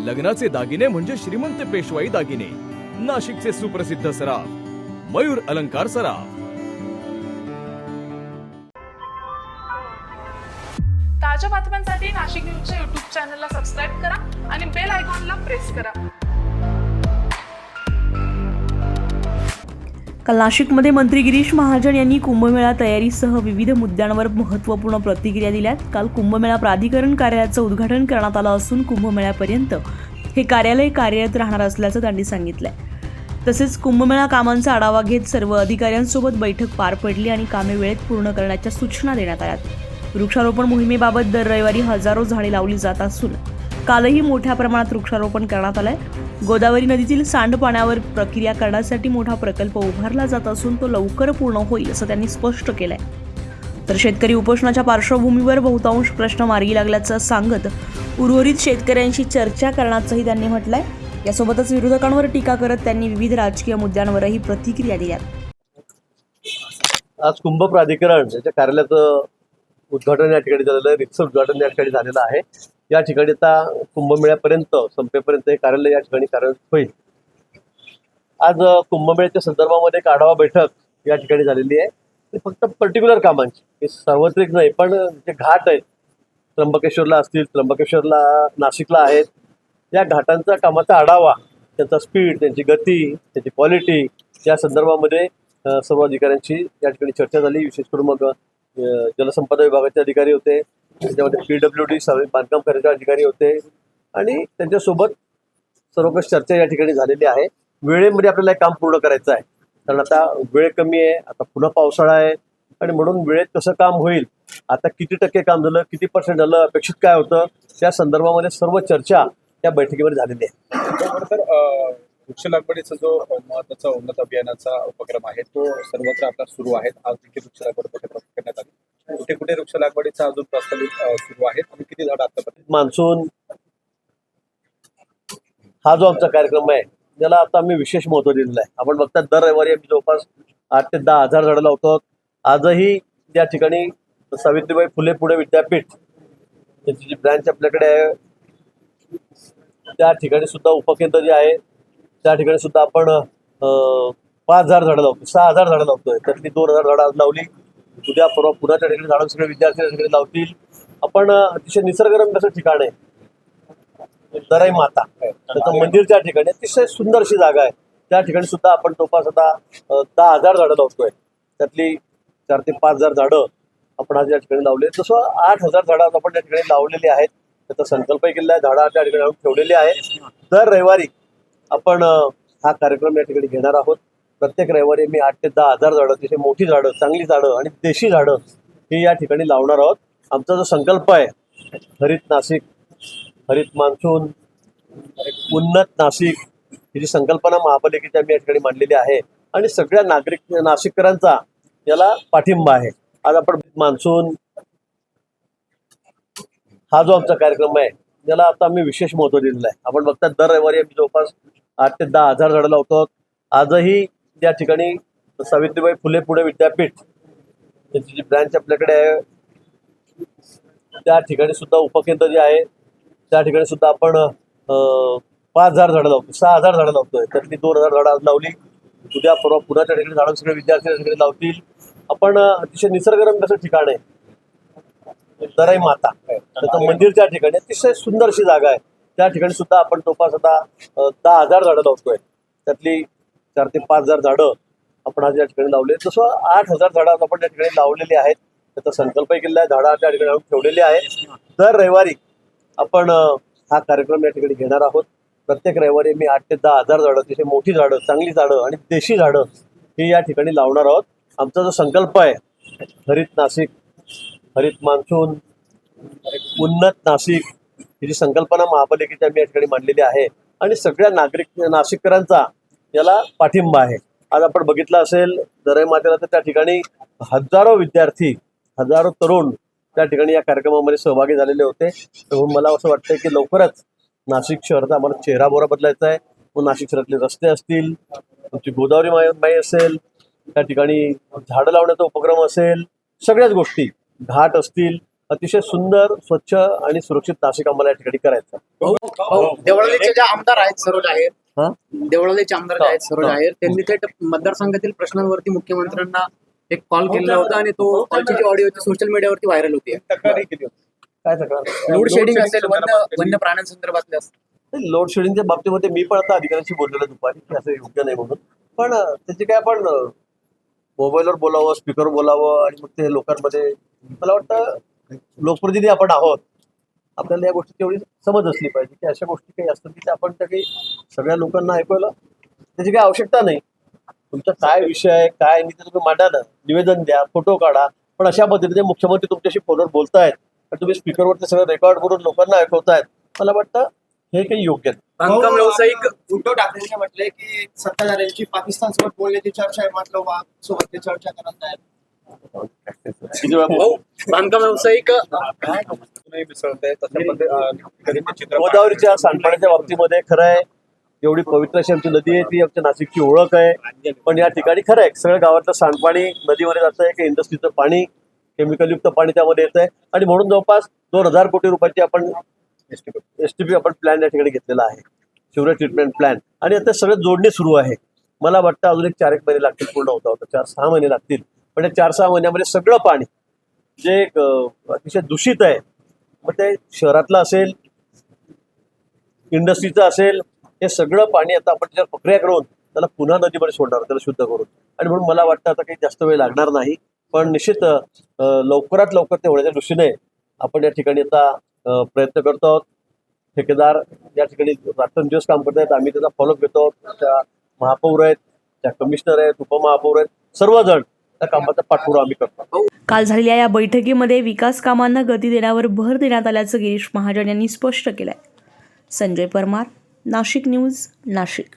लग्नाचे दागिने म्हणजे श्रीमंत पेशवाई दागिने, नाशिकचे सुप्रसिद्ध सराफ मयूर अलंकार सराफ। ताज्या बातम्यांसाठी नाशिक न्यूजच्या YouTube चॅनलला सबस्क्राईब करा आणि बेल आयकॉनला प्रेस करा। काल नाशिकमध्ये मंत्री गिरीश महाजन यांनी कुंभमेळा तयारीसह विविध मुद्द्यांवर महत्त्वपूर्ण प्रतिक्रिया दिल्यात। काल कुंभमेळा प्राधिकरण कार्यालयाचं उद्घाटन करण्यात आलं असून कुंभमेळ्यापर्यंत हे कार्यालय कार्यरत राहणार असल्याचं त्यांनी सांगितलंय। तसेच कुंभमेळा कामांचा आढावा घेत सर्व अधिकाऱ्यांसोबत बैठक पार पडली आणि कामे वेळेत पूर्ण करण्याच्या सूचना देण्यात आल्या। वृक्षारोपण मोहिमेबाबत दर रविवारी हजारो झाडे लावली जात असून कालही मोठ्या प्रमाणात वृक्षारोपण करण्यात आलंय। गोदावरी नदीतील सांडपाण्यावर प्रक्रिया करण्यासाठी मोठा प्रकल्प उभारला जात असून तो लवकर पूर्ण होईल असं त्यांनी स्पष्ट केलंय। तर शेतकरी उपोषणाच्या पार्श्वभूमीवर बहुतांश प्रश्न मार्गी लागल्याचं सांगत उर्वरित शेतकऱ्यांशी चर्चा करण्याचंही त्यांनी म्हटलंय। यासोबतच विरोधकांवर टीका करत त्यांनी विविध राजकीय मुद्द्यांवरही प्रतिक्रिया दिल्या। आज कुंभ प्राधिकरण याच्या कार्यालयाचं उद्घाटन या ठिकाणी झालेलं आहे। रितसर उद्घाटन या ठिकाणी झालेलं आहे। या ठिकाणी आता कुंभमेळ्यापर्यंत संपेपर्यंत हे कार्यालय या ठिकाणी कार्यरत होईल। आज कुंभमेळ्याच्या संदर्भामध्ये एक आढावा बैठक या ठिकाणी झालेली आहे। ते फक्त पर्टिक्युलर कामांची, हे सार्वत्रिक नाही, पण जे घाट आहेत त्र्यंबकेश्वरला असतील, त्र्यंबकेश्वरला नाशिकला आहेत, या घाटांचा कामाचा आढावा, त्यांचा स्पीड, त्यांची गती, त्यांची क्वालिटी या संदर्भामध्ये सर्व अधिकाऱ्यांची या ठिकाणी चर्चा झाली। विशेष करून मग जलसंपदा विभागाचे अधिकारी होते, त्याच्यामध्ये PWD सार्वजनिक बांधकाम खात्याचे अधिकारी होते आणि त्यांच्यासोबत सर्व काही चर्चा या ठिकाणी झालेली आहे। वेळेमध्ये आपल्याला हे काम पूर्ण करायचं आहे, कारण आता वेळ कमी आहे, आता पुन्हा पावसाळा आहे आणि म्हणून वेळेत कसं काम होईल, आता किती टक्के काम झालं, किती % झालं, अपेक्षित काय होतं, त्या संदर्भामध्ये सर्व चर्चा त्या बैठकीमध्ये झालेली आहे। वृक्ष लागवडीचा जो महत्वाचा उन्नत अभियानाचा उपक्रम आहे तो सर्वत्र आता सुरू आहे। आज देखील वृक्ष लागवड करण्यात आली। कुठे कुठे वृक्ष लागवडीचा अजून प्रस्तावित सुरू आहे आणि किती झाड आतापर्यंत? मान्सून हा जो आमचा कार्यक्रम आहे त्याला आता आम्ही विशेष महत्त्व दिलेलं आहे। आपण बघतात दर रविवारी आम्ही जवळपास 8 ते 10 हजार झाडं लावतो। आजही या ठिकाणी सावित्रीबाई फुले पुणे विद्यापीठ त्यांची जी ब्रँच आपल्याकडे आहे त्या ठिकाणी सुद्धा उपकेंद्र जे आहे त्या ठिकाणी सुद्धा आपण 5,000 झाडं लावतो, 6,000 झाडं लावतोय। त्यातली 2,000 झाडं आज लावली। उद्या परवा पुन्हा त्या ठिकाणी झाडं सगळे विद्यार्थी त्या ठिकाणी लावतील। आपण अतिशय निसर्गरम्य असं ठिकाण आहे दराई माता, त्याचं मंदिर त्या ठिकाणी अतिशय सुंदर अशी जागा आहे। त्या ठिकाणी सुद्धा आपण जवळपास आता 10,000 झाडं लावतोय। त्यातली 4,000 ते 5,000 झाडं आपण आज या ठिकाणी लावले। तसं 8,000 झाडं आपण त्या ठिकाणी लावलेली आहेत। त्याचा संकल्पही केलेला आहे, झाडं त्या ठिकाणी आणून ठेवलेली आहेत। दर रविवारी आपण हा कार्यक्रम या ठिकाणी घेणार आहोत। प्रत्येक रविवारी मी 8 ते 10 हजार झाडं, अतिशय मोठी झाडं, चांगली झाडं आणि देशी झाडं ही या ठिकाणी लावणार आहोत। आमचा जो संकल्प आहे हरित नाशिक, हरित मान्सून, उन्नत नाशिक ही जी संकल्पना महापालिकेची आम्ही या ठिकाणी मांडलेली आहे आणि सगळ्या नाशिककरांचा याला पाठिंबा आहे। आज आपण मान्सून हा जो आमचा कार्यक्रम आहे त्याला आता आम्ही विशेष महत्त्व दिलेलं आहे। आपण बघतात दर रविवारी आम्ही जवळपास 8 ते 10 हजार झाडं लावतो। आजही या ठिकाणी सावित्रीबाई फुले पुणे विद्यापीठ त्यांची जी ब्रँच आपल्याकडे आहे त्या ठिकाणी सुद्धा उपकेंद्र जे आहे त्या ठिकाणी सुद्धा आपण 5,000 झाडं लावतो, 6,000 झाडं लावतोय। त्यातली 2,000 झाडं आज लावली। उद्या परवा पुन्हा त्या ठिकाणी झाडं सगळे विद्यार्थी त्या ठिकाणी लावतील। आपण अतिशय निसर्गरम्य असं ठिकाण आहे दराई माता, त्याचं मंदिर त्या ठिकाणी अतिशय सुंदर अशी जागा आहे। त्या ठिकाणी सुद्धा आपण जवळपास आता 10,000 झाडं लावतोय। त्यातली 4,000 ते 5,000 झाडं आपण आज या ठिकाणी लावले। तसं 8,000 झाडं आपण त्या ठिकाणी लावलेली आहेत। त्याचा संकल्पही केलेला आहे, झाडं त्या ठिकाणी आणून ठेवलेली आहेत। दर रविवारी आपण हा कार्यक्रम या ठिकाणी घेणार आहोत। प्रत्येक रविवारी मी 8 ते 10 हजार झाडं, अतिशय मोठी झाडं, चांगली झाडं आणि देशी झाडं ही या ठिकाणी लावणार आहोत। आमचा जो संकल्प आहे हरित नाशिक, हरित मान्सून, उन्नत नाशिक ही जी संकल्पना महापालिकेची आम्ही या ठिकाणी मांडलेली आहे आणि सगळ्या नाशिककरांचा याला पाठिंबा आहे। आज आपण बघितलं असेल दराई मातेला तर त्या ठिकाणी हजारो विद्यार्थी, हजारो तरुण त्या ठिकाणी या कार्यक्रमामध्ये सहभागी झालेले होते। म्हणून मला असं वाटतंय की लवकरच नाशिक शहराचा आम्हाला चेहरा मोहरा बदलायचा आहे। व नाशिक शहरातले रस्ते असतील, तुमची गोदावरी माई असेल, त्या ठिकाणी झाडं लावण्याचा उपक्रम असेल, सगळ्याच गोष्टी, घाट असतील, अतिशय सुंदर, स्वच्छ आणि सुरक्षित नाशिक आम्हाला या ठिकाणी करायचं. देवळालीचे जे आमदार आहेत सरोज आहेर, हा? देवळालीचे आमदार जे आहेत सरोज हा. आहेर, त्यांनी थेट मतदारसंघातील प्रश्नांवरती मुख्यमंत्र्यांना एक कॉल केलेला होता आणि तो कॉलची जी ऑडिओ होती सोशल मीडियावरती व्हायरल होती. तक्रारही केली होती. काय तक्रार? लोड शेडिंग असेल, संदर्भात वन्य प्राण्यांसंदर्भातले असतील. लोड शेडिंगच्या बाबतीमध्ये मी पण आता अधिकाऱ्यांशी बोललेलो दुपारी की असं योग्य नाही म्हणून. पण त्याचे काय आपण मोबाईलवर बोलावं, स्पीकरवर बोलावं आणि मग ते लोकांमध्ये, मला वाटतं लोकप्रतिनिधी आपण आहोत, आपल्याला या गोष्टी तेवढी समज असली पाहिजे की अशा गोष्टी काही असतात की त्या आपण त्या काही सगळ्या लोकांना ऐकवायला त्याची काही आवश्यकता नाही. तुमचा काय विषय आहे, काय नाही, ते तुम्ही मांडा ना, निवेदन द्या, फोटो काढा. पण अशा पद्धतीने मुख्यमंत्री तुमच्याशी फोनवर बोलतायत आणि तुम्ही स्पीकरवर ते सगळं रेकॉर्ड करून लोकांना ऐकवतायत, मला वाटतं हे काही योग्य नाही. बांधकाम व्यावसायिक उद्धव ठाकरेंनी म्हटलंय की सत्ताधाऱ्यांची पाकिस्तान सोबत बोलण्याची चर्चा आहे, मात्र वाघ सोबत ते चर्चा करत आहेत. किती वेळा भाऊ, बांधकाम व्यावसायिक तुम्ही मिसळताय तशा पद्धतीने चित्र गोदावरीच्या सांडपाण्याच्या बाबतीमध्ये खरं आहे, एवढी पवित्र अशी आमची नदी आहे, ती आमच्या नाशिकची ओळख आहे. पण या ठिकाणी खरं आहे, सगळं गावातलं सांडपाणी नदीमध्ये जातं आहे, की इंडस्ट्रीचं पाणी, केमिकलयुक्त पाणी त्यामध्ये येत आहे. आणि म्हणून जवळपास 2,000 कोटी रुपयाची आपण STP आपण प्लॅन या ठिकाणी घेतलेला आहे, सिवरेज ट्रीटमेंट प्लॅन. आणि आता सगळं जोडणी सुरू आहे. मला वाटतं अजून एक 4-1 महिने लागतील पूर्ण होता 4-6 महिने लागतील. पण या 4-6 महिन्यामध्ये सगळं पाणी जे अतिशय दूषित आहे, मग ते शहरातलं असेल, इंडस्ट्रीचं असेल, हे सगळं पाणी आता आपण त्याच्यावर प्रक्रिया करून त्याला पुन्हा नदीमध्ये सोडणार, त्याला शुद्ध करून. आणि म्हणून मला वाटतं आता काही जास्त वेळ लागणार नाही. पण निश्चित लवकरात लवकर ते होण्याच्या दृष्टीने आपण या ठिकाणी आता प्रयत्न करतो आहोत. ठेकेदार या ठिकाणी रात्रंदिवस काम करत आहेत, आम्ही त्याचा फॉलोअप घेतो आहोत. त्या महापौर आहेत, त्या कमिशनर आहेत, उपमहापौर आहेत, सर्वजण त्या कामाचा पाठपुरावा आम्ही करतो. काल झालेल्या या बैठकीमध्ये विकास कामांना गती देण्यावर भर देण्यात आल्याचं गिरीश महाजन यांनी स्पष्ट केलंय. संजय परमार, नाशिक न्यूज, नाशिक.